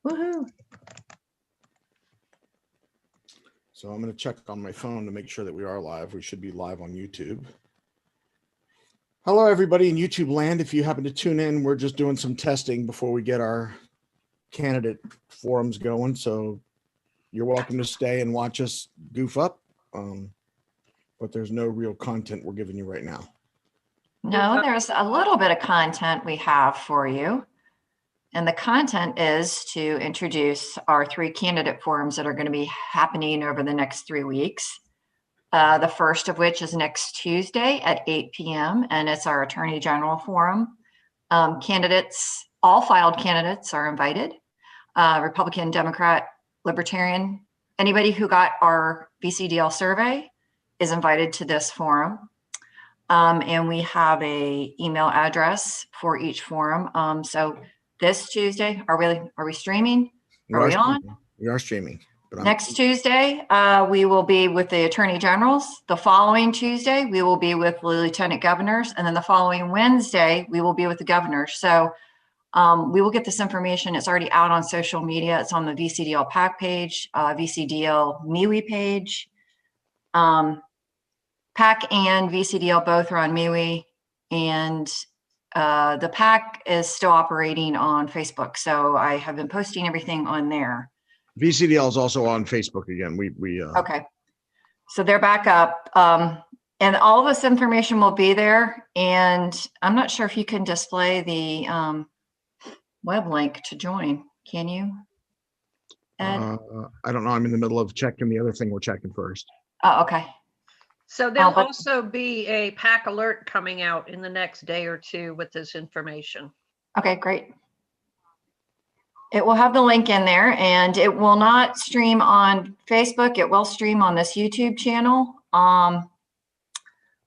Woohoo. So I'm going to check on my phone to make sure that we are live. We should be live on YouTube. Hello, everybody in YouTube land. If you happen to tune in, we're just doing some testing before we get our candidate forums going. So you're welcome to stay and watch us goof up. But there's no real content we're giving you right now. No, there's a little bit of content we have for you. And the content is to introduce our 3 candidate forums that are going to be happening over the next 3 weeks. The first of which is next Tuesday at 8 p.m. and it's our Attorney General Forum. Candidates, all filed candidates are invited. Republican, Democrat, Libertarian, anybody who got our VCDL survey is invited to this forum. And we have a email address for each forum. So this Tuesday, are we streaming? Are we on? We are streaming. Next Tuesday, we will be with the Attorney Generals. The following Tuesday, we will be with the Lieutenant Governors. And then the following Wednesday, we will be with the Governors. So we will get this information. It's already out on social media. It's on the VCDL PAC page, VCDL MIWI page. PAC and VCDL both are on MIWI. And the PAC is still operating on Facebook. So I have been posting everything on there. VCDL is also on Facebook again. Okay. So they're back up. And all this information will be there. And I'm not sure if you can display the web link to join. Can you, Ed? I don't know. I'm in the middle of checking the other thing we're checking first. Oh, okay. So there'll also be a PAC alert coming out in the next day or 2 with this information. Okay, great. It will have the link in there and it will not stream on Facebook. It will stream on this YouTube channel.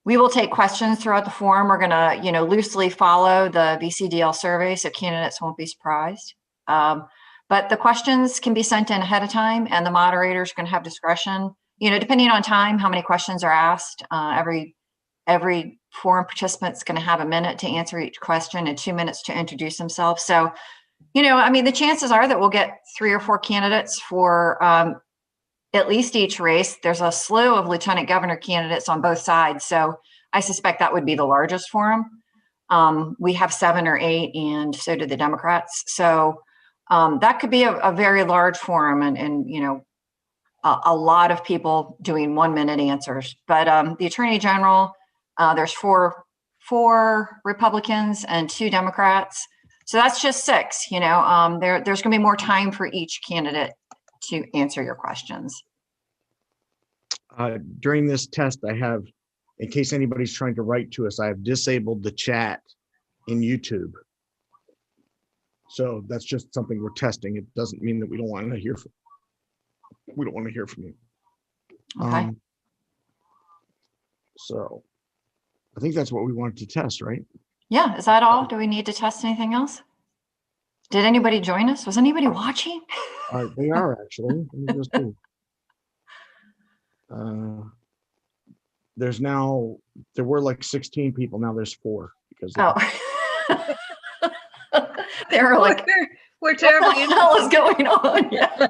We will take questions throughout the forum. We're gonna, loosely follow the VCDL survey so candidates won't be surprised. But the questions can be sent in ahead of time and the moderator's gonna have discretion, depending on time, how many questions are asked. Every forum participant's gonna have a minute to answer each question and 2 minutes to introduce themselves. So, the chances are that we'll get 3 or 4 candidates for at least each race. There's a slew of lieutenant governor candidates on both sides. So I suspect that would be the largest forum. We have 7 or 8 and so do the Democrats. So that could be a very large forum and a lot of people doing 1-minute answers. But the Attorney General, there's 4 Republicans and 2 Democrats. So that's just 6, there's going to be more time for each candidate to answer your questions. During this test, I have, in case anybody's trying to write to us, I have disabled the chat in YouTube. So that's just something we're testing. It doesn't mean that we don't want to hear from you. Okay. So I think that's what we wanted to test, right? Yeah, is that all? Do we need to test anything else? Did anybody join us? Was anybody watching? They are actually. Let me just do. There were like 16 people. Now there's 4 because. They were like, we're terribly. What the hell is going on? Yeah.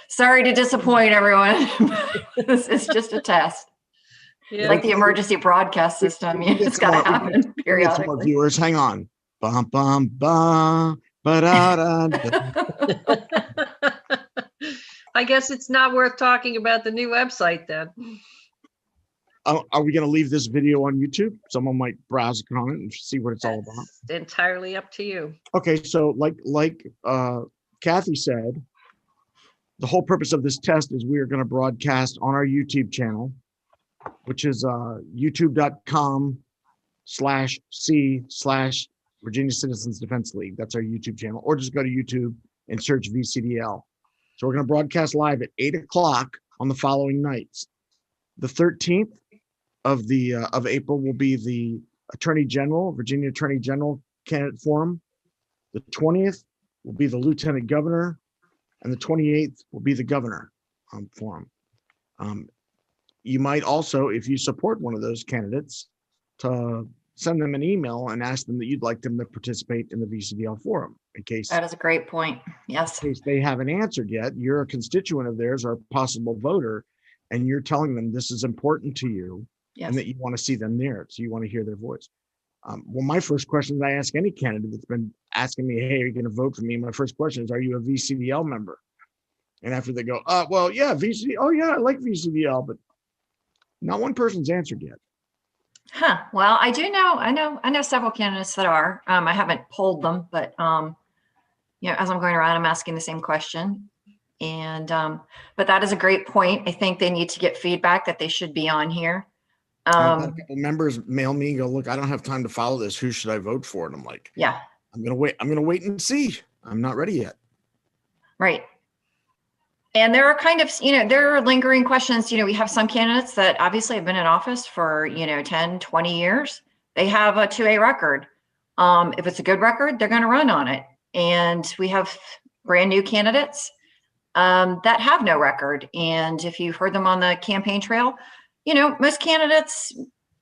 Sorry to disappoint everyone. This is just a test. Yeah. It's like the emergency broadcast system. It's got to happen periodically. Some more viewers, hang on. Bum, bum, bum, ba-da-da-da. I guess it's not worth talking about the new website then. Are we going to leave this video on YouTube? Someone might browse on it and see what it's all about. Entirely up to you. Okay, so like Kathy said, the whole purpose of this test is we are going to broadcast on our YouTube channel, which is youtube.com/C/Virginia Citizens Defense League. That's our YouTube channel, or just go to YouTube and search VCDL. So we're going to broadcast live at 8 o'clock on the following nights. The 13th of April will be the Virginia Attorney General candidate forum. The 20th will be the Lieutenant Governor, and the 28th will be the Governor forum. You might also, if you support one of those candidates, to send them an email and ask them that you'd like them to participate in the VCDL forum in case That is a great point. Yes. they haven't answered yet. You're a constituent of theirs or a possible voter, and you're telling them this is important to you Yes. and that you want to see them there. So you want to hear their voice. Well, my first question that I ask any candidate that's been asking me, hey, are you going to vote for me? My first question is, are you a VCDL member? And after they go, well, yeah, VCDL. Oh, yeah, I like VCDL, but not one person's answered yet. Huh. Well, I do know, I know several candidates that are. I haven't polled them, but as I'm going around, I'm asking the same question. And but that is a great point. I think they need to get feedback that they should be on here. I've had people, members mail me and go, look, I don't have time to follow this. Who should I vote for? And I'm like, yeah, I'm gonna wait and see. I'm not ready yet. Right. And there are kind of, there are lingering questions. We have some candidates that obviously have been in office for, 10, 20 years. They have a 2A record. If it's a good record, they're going to run on it. And we have brand new candidates that have no record. And if you've heard them on the campaign trail, most candidates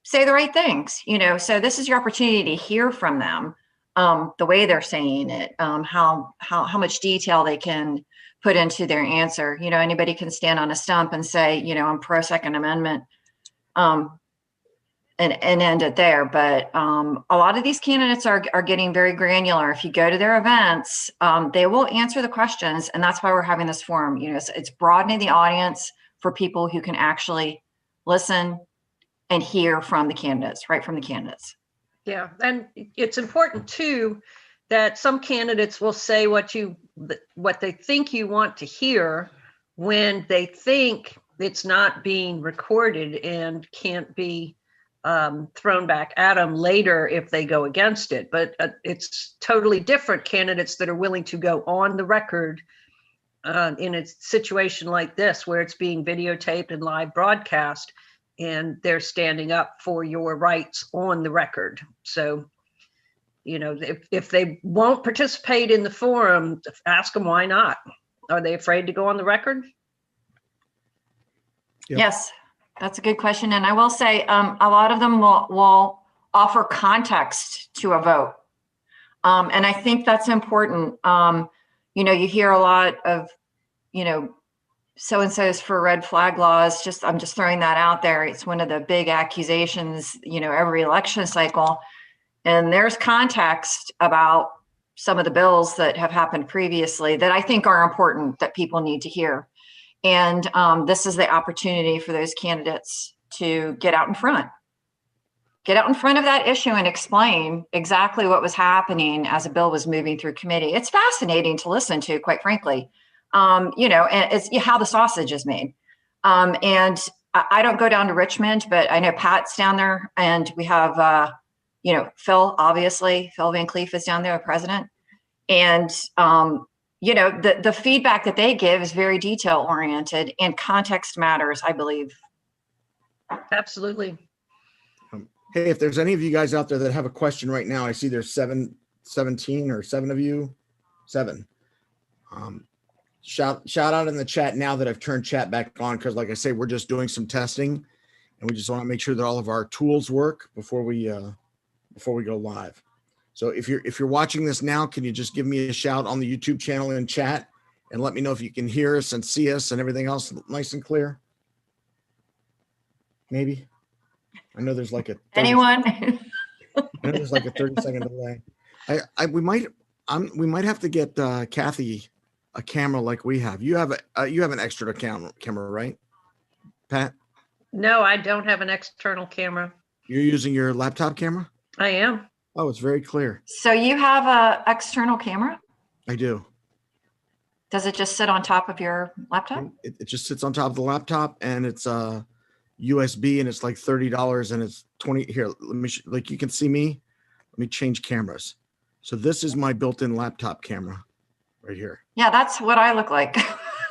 say the right things, so this is your opportunity to hear from them, the way they're saying it, how much detail they can put into their answer. Anybody can stand on a stump and say, I'm pro Second Amendment, and end it there. But a lot of these candidates are getting very granular. If you go to their events, they will answer the questions, and that's why we're having this forum. It's broadening the audience for people who can actually listen and hear from the candidates, right from the candidates. Yeah, and it's important too that some candidates will say what they think you want to hear when they think it's not being recorded and can't be thrown back at them later if they go against it. But it's totally different candidates that are willing to go on the record in a situation like this, where it's being videotaped and live broadcast, and they're standing up for your rights on the record. So, if they won't participate in the forum, ask them why not. Are they afraid to go on the record? Yep. Yes, that's a good question. And I will say a lot of them will offer context to a vote. And I think that's important. You hear a lot of, so-and-so's for red flag laws. I'm just throwing that out there. It's one of the big accusations, every election cycle. And there's context about some of the bills that have happened previously that I think are important that people need to hear. And this is the opportunity for those candidates to get out in front of that issue and explain exactly what was happening as a bill was moving through committee. It's fascinating to listen to, quite frankly. And it's how the sausage is made. And I don't go down to Richmond, but I know Pat's down there, and we have, Phil Van Cleef is down there, the president. And, the feedback that they give is very detail oriented, and context matters, I believe. Absolutely. Hey, if there's any of you guys out there that have a question right now, I see there's 17 or 7 of you. 7. Shout out in the chat now that I've turned chat back on, because like I say, we're just doing some testing, and we just want to make sure that all of our tools work before we go live. So if you're watching this now, can you just give me a shout on the YouTube channel in chat and let me know if you can hear us and see us and everything else nice and clear? Maybe. I know there's like a 30 second delay. We might have to get Kathy a camera like we have. You have an extra camera, right, Pat? No, I don't have an external camera. You're using your laptop camera? I am. Oh, it's very clear. So you have a external camera? I do. Does it just sit on top of your laptop? It just sits on top of the laptop, and it's USB, and it's like $30, and it's 20 here. Let me like, you can see me. Let me change cameras. So this is my built-in laptop camera right here. Yeah, that's what I look like.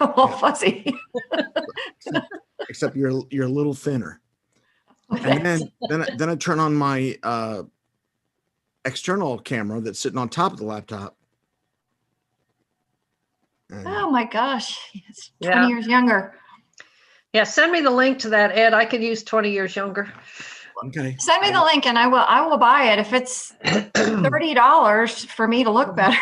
A little fuzzy. Except you're a little thinner. And then I turn on my external camera that's sitting on top of the laptop. Oh my gosh, it's 20 years younger. Yeah, send me the link to that, Ed. I could use 20 years younger. Okay. Send me the link and I will buy it if it's $30 for me to look better.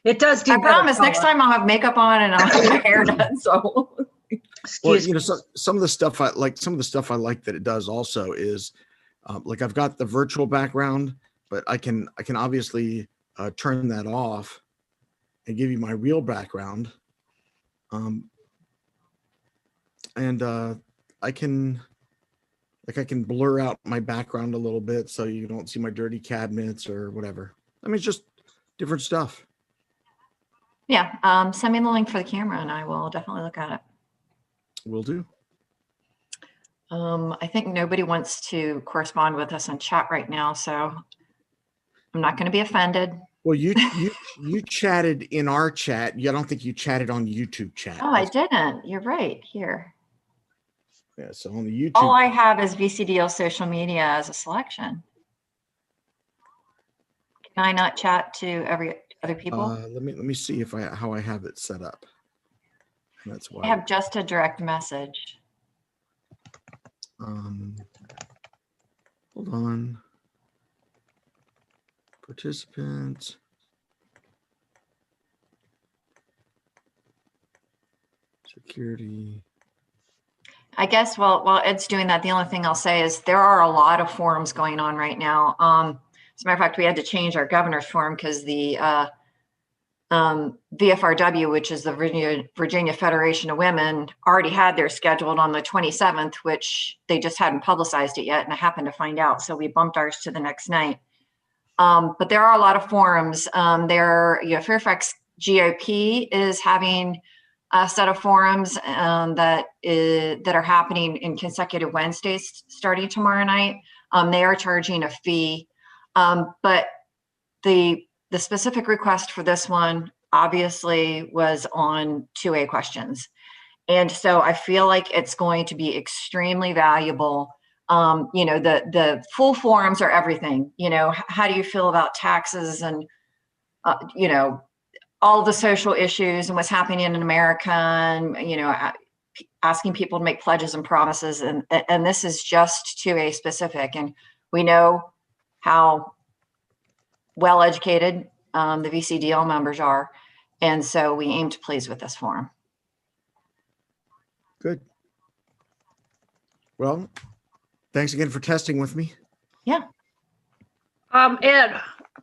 It does do I better promise next color. time I'll have makeup on and I'll have my hair done. So Well, Excuse you know, me. some of the stuff I like, that it does also is, like I've got the virtual background, but I can obviously turn that off and give you my real background. And I can blur out my background a little bit so you don't see my dirty cabinets or whatever. I mean, it's just different stuff. yeah, send me the link for the camera and I will definitely look at it. Will do. I think nobody wants to correspond with us on chat right now, so I'm not going to be offended. Well, you chatted in our chat. I don't think you chatted on YouTube chat. Oh, I didn't. You're right. Here. Yeah, so on the YouTube. All I have is VCDL social media as a selection. Can I not chat to other people? Let me see how I have it set up. That's why. I have just a direct message. Hold on. Participants. Security. I guess while Ed's doing that, the only thing I'll say is there are a lot of forums going on right now. As a matter of fact, we had to change our governor's forum because the VFRW, which is the Virginia Federation of Women, already had theirs scheduled on the 27th, which they just hadn't publicized it yet. And I happened to find out. So we bumped ours to the next night. But there are a lot of forums. Fairfax GOP is having a set of forums that are happening in consecutive Wednesdays starting tomorrow night. They are charging a fee, but the specific request for this one obviously was on 2A questions. And so I feel like it's going to be extremely valuable. The full forums are everything. How do you feel about taxes and, all the social issues and what's happening in America and, asking people to make pledges and promises. And this is just 2A specific. And we know how well-educated the VCDL members are. And so we aim to please with this forum. Good. Well, thanks again for testing with me. Yeah. Ed,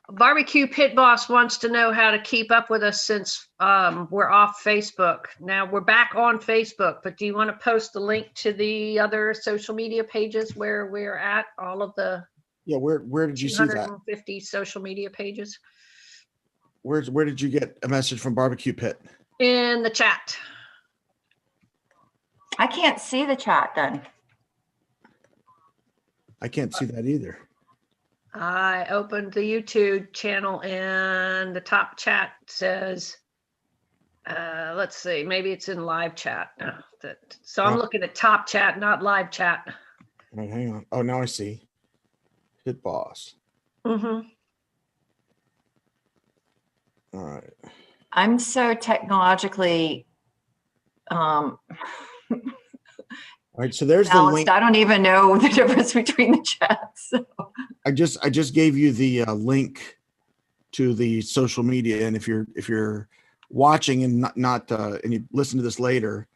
Barbecue Pit Boss wants to know how to keep up with us since we're off Facebook. Now we're back on Facebook, but do you want to post the link to the other social media pages where we're at, all of the where did you see that? 250 social media pages? Where did you get a message from Barbecue Pit? In the chat. I can't see the chat then. I can't see that either. I opened the YouTube channel and the top chat says, let's see, maybe it's in live chat. So I'm looking at top chat, not live chat. All right, hang on. Oh, now I see. Hit boss. Mm-hmm. All right. I'm so technologically All right, so there's balanced. the link. I don't even know the difference between the chats. So. I just gave you the link to the social media, and if you're watching and not and you listen to this later,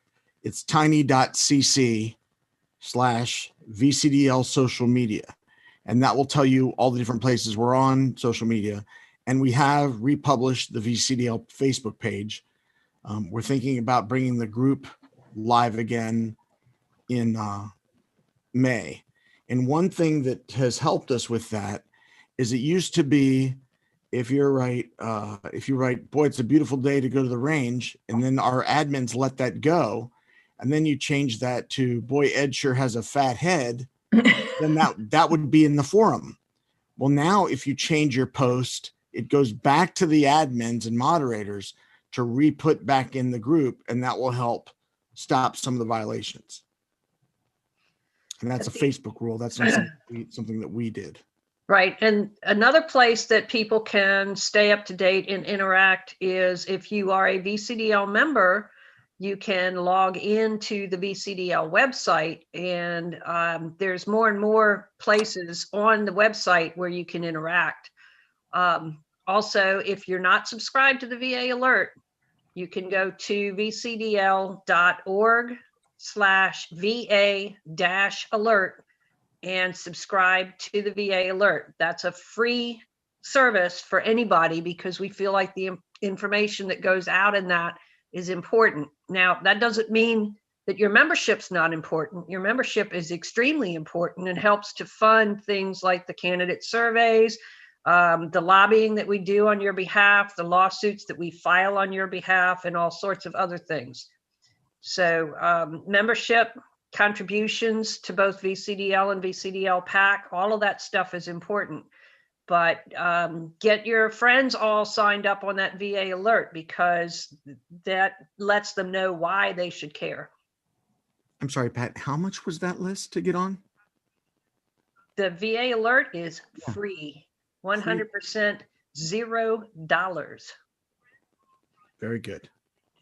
it's tiny.cc/VCDL social media, and that will tell you all the different places we're on social media, and we have republished the VCDL Facebook page. We're thinking about bringing the group live again in May. And one thing that has helped us with that is it used to be, if you write, boy, it's a beautiful day to go to the range, and then our admins let that go, and then you change that to, boy, Ed sure has a fat head, then that would be in the forum. Well, now if you change your post, it goes back to the admins and moderators to re-put back in the group, and that will help stop some of the violations. And that's a Facebook rule. That's not something that we did. Right. And another place that people can stay up to date and interact is if you are a VCDL member, you can log into the VCDL website, and there's more and more places on the website where you can interact. Also, if you're not subscribed to the VA Alert, you can go to vcdl.org/VA-alert and subscribe to the VA Alert. That's a free service for anybody because we feel like the information that goes out in that is important. Now, that doesn't mean that your membership's not important. Your membership is extremely important and helps to fund things like the candidate surveys, the lobbying that we do on your behalf, the lawsuits that we file on your behalf, and all sorts of other things. So membership, contributions to both VCDL and VCDL PAC, all of that stuff is important. But get your friends all signed up on that VA Alert because that lets them know why they should care. I'm sorry, Pat, how much was that list to get on? The VA Alert is free, 100% $0. Very good.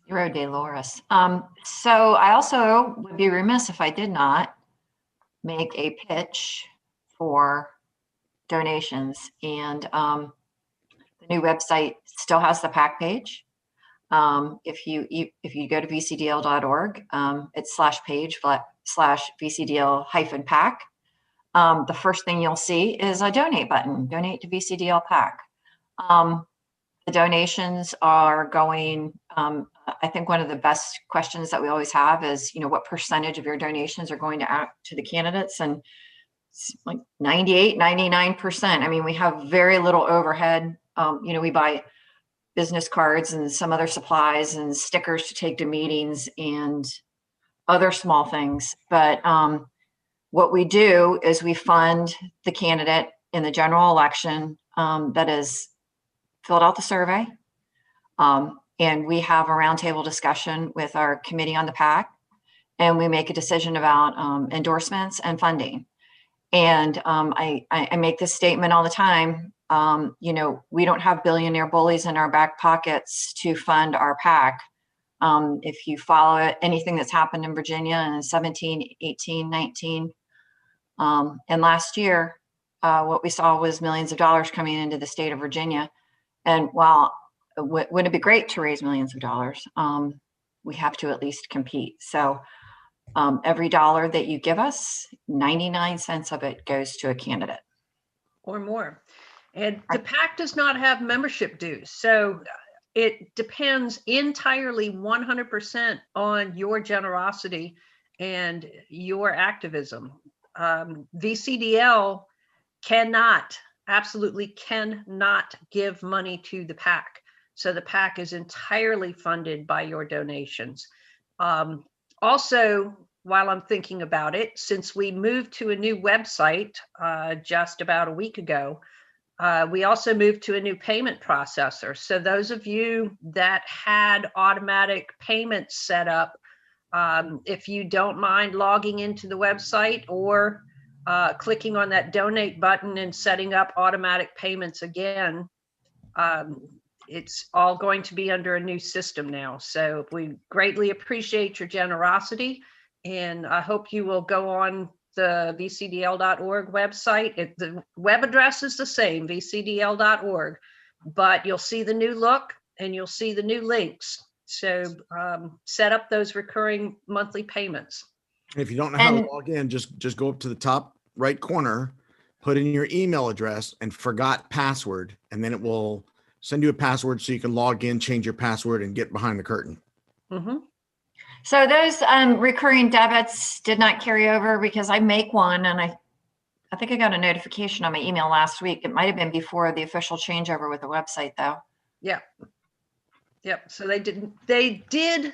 Zero Dolores. So I also would be remiss if I did not make a pitch for donations, and the new website still has the PAC page. If you go to vcdl.org, it's /page/VCDL-PAC. The first thing you'll see is a donate button, donate to VCDL PAC. The donations are going, I think one of the best questions that we always have is, what percentage of your donations are going to the candidates? And it's like 98, 99%. I mean, we have very little overhead. We buy business cards and some other supplies and stickers to take to meetings and other small things. But what we do is we fund the candidate in the general election that is filled out the survey. And we have a roundtable discussion with our committee on the PAC, and we make a decision about endorsements and funding. And I make this statement all the time. We don't have billionaire bullies in our back pockets to fund our PAC. If you follow anything that's happened in Virginia in 17, 18, 19, and last year, what we saw was millions of dollars coming into the state of Virginia. And while wouldn't it be great to raise millions of dollars, we have to at least compete. So every dollar that you give us, 99 cents of it goes to a candidate. Or more. And the PAC does not have membership dues. So it depends entirely 100% on your generosity and your activism. VCDL absolutely cannot give money to the PAC. So the PAC is entirely funded by your donations. Also, while I'm thinking about it, since we moved to a new website just about a week ago, we also moved to a new payment processor. So those of you that had automatic payments set up, if you don't mind logging into the website or clicking on that donate button and setting up automatic payments again, it's all going to be under a new system now. So we greatly appreciate your generosity, and I hope you will go on the vcdl.org website. The web address is the same, vcdl.org, but you'll see the new look and you'll see the new links. So set up those recurring monthly payments. If you don't know how to log in, just go up to the top right corner, put in your email address and forgot password, and then it will send you a password so you can log in, change your password, and get behind the curtain. Mm-hmm. So those recurring debits did not carry over because I make one, and I think I got a notification on my email last week. It might have been before the official changeover with the website, though. Yeah. Yep. So they did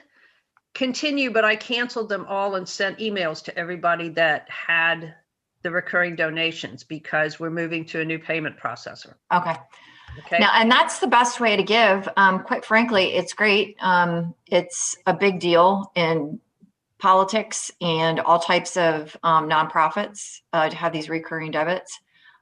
continue, but I canceled them all and sent emails to everybody that had the recurring donations because we're moving to a new payment processor. Okay. Okay. Now, and that's the best way to give. Quite frankly, it's great. It's a big deal in politics and all types of nonprofits to have these recurring debits.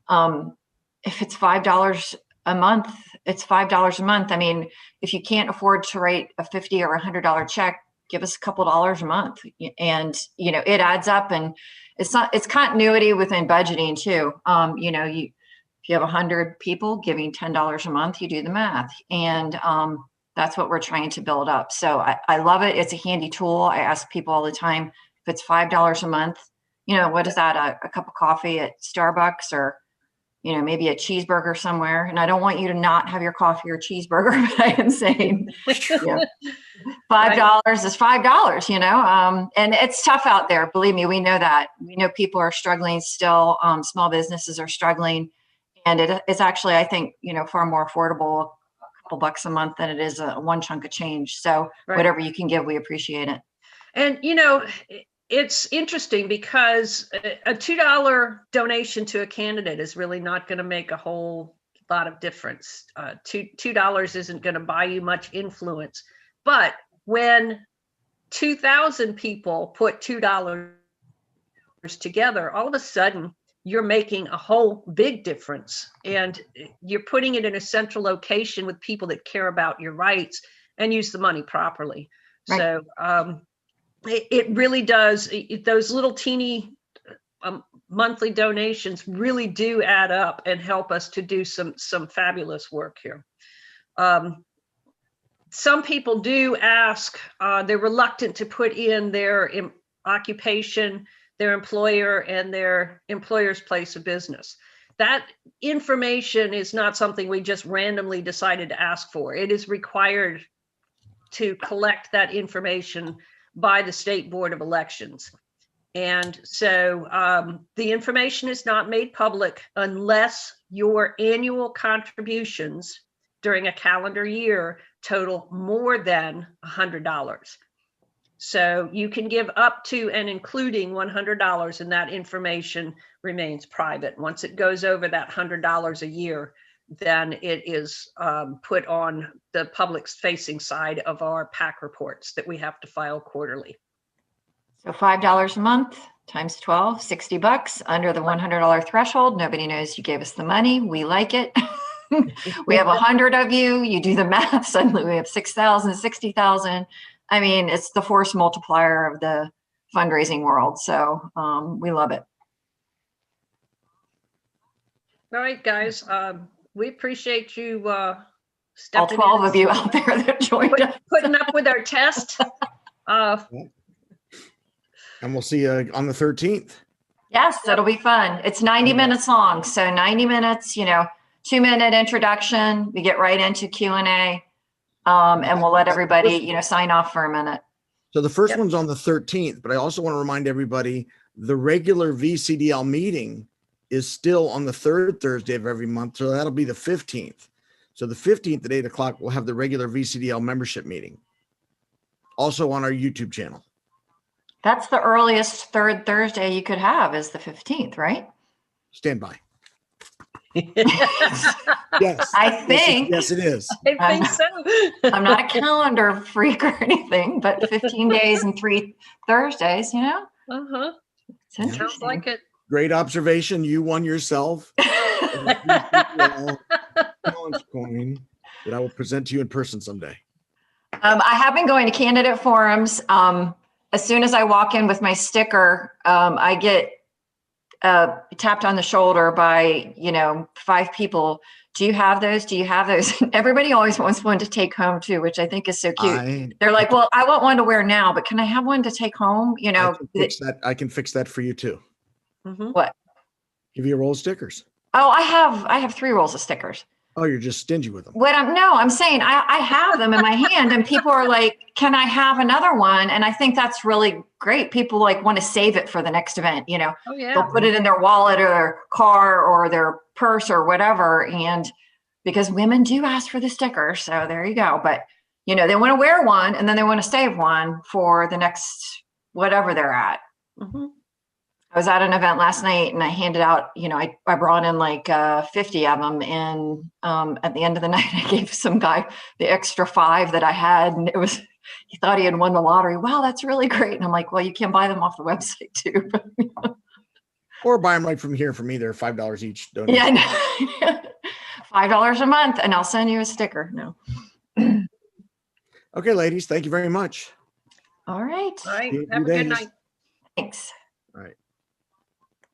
If it's $5 a month, it's $5 a month. I mean, if you can't afford to write a $50 or $100 check, give us a couple dollars a month. And, you know, it adds up, and it's continuity within budgeting too. You know, if you have 100 people giving $10 a month, you do the math. And that's what we're trying to build up. So I love it. It's a handy tool. I ask people all the time, if it's $5 a month, you know, what is that? A cup of coffee at Starbucks, or, you know, maybe a cheeseburger somewhere. And I don't want you to not have your coffee or cheeseburger, but I am saying, you know, $5 is $5, you know, and it's tough out there. Believe me, we know that. We know people are struggling still. Small businesses are struggling, and it's actually, I think, you know, far more affordable, a couple bucks a month, than it is one chunk of change. So whatever you can give, we appreciate it. And, you know, it's interesting because a $2 donation to a candidate is really not going to make a whole lot of difference. $2 isn't going to buy you much influence. But when 2,000 people put $2 together, all of a sudden you're making a whole big difference. And you're putting it in a central location with people that care about your rights and use the money properly. Right. So, it really does. Those little teeny monthly donations really do add up and help us to do some fabulous work here. Some people do ask, they're reluctant to put in their occupation, their employer, and their employer's place of business. That information is not something we just randomly decided to ask for. It is required to collect that information by the State Board of Elections. And so the information is not made public unless your annual contributions during a calendar year total more than $100. So you can give up to and including $100, and that information remains private. Once it goes over that $100 a year, then it is put on the public facing side of our PAC reports that we have to file quarterly. So $5 a month times 12, $60 under the $100 threshold. Nobody knows you gave us the money. We like it. We have 100 of you. You do the math. Suddenly we have 6,000, 60,000. I mean, it's the force multiplier of the fundraising world. So we love it. All right, guys. We appreciate you stepping all 12 of you out there that joined us. Putting up with our test. And we'll see you on the 13th. Yes, it'll be fun. It's 90 minutes long. So 90 minutes, you know, 2-minute introduction. We get right into Q&A, and we'll let everybody, you know, sign off for a minute. So the first one's on the 13th, but I also want to remind everybody the regular VCDL meeting is still on the third Thursday of every month. So that'll be the 15th. So the 15th at 8 o'clock, we'll have the regular VCDL membership meeting. Also on our YouTube channel. That's the earliest third Thursday you could have, is the 15th, right? Stand by. Yes. I think. Yes, it is. I think so. I'm not a calendar freak or anything, but 15 days and 3 Thursdays, you know? Uh-huh. It's interesting. Sounds like it. Great observation. You won yourself. Challenge coin that I will present to you in person someday. I have been going to candidate forums. As soon as I walk in with my sticker, I get tapped on the shoulder by, you know, 5 people. Do you have those? Do you have those? Everybody always wants one to take home too, which I think is so cute. They're like, well, I want one to wear now, but can I have one to take home? You know, I can fix that for you too. Mm-hmm. What? Give you a roll of stickers. Oh, I have 3 rolls of stickers. Oh, you're just stingy with them. I'm saying I have them in my hand, and people are like, can I have another one? And I think that's really great. People like want to save it for the next event, you know. Oh, yeah. They'll put it in their wallet or their car or their purse or whatever. And because women do ask for the stickers. So there you go. But, you know, they want to wear one and then they want to save one for the next whatever they're at. Mm-hmm. I was at an event last night and I handed out, you know, I brought in like 50 of them, and at the end of the night, I gave some guy the extra 5 that I had, and he thought he had won the lottery. Wow, that's really great. And I'm like, well, you can buy them off the website too. Or buy them right from here from me. They're $5 each. Donation. Yeah, $5 a month, and I'll send you a sticker. No. Okay, ladies, thank you very much. All right. All right, See you in a have a few good days. night. Thanks. All right.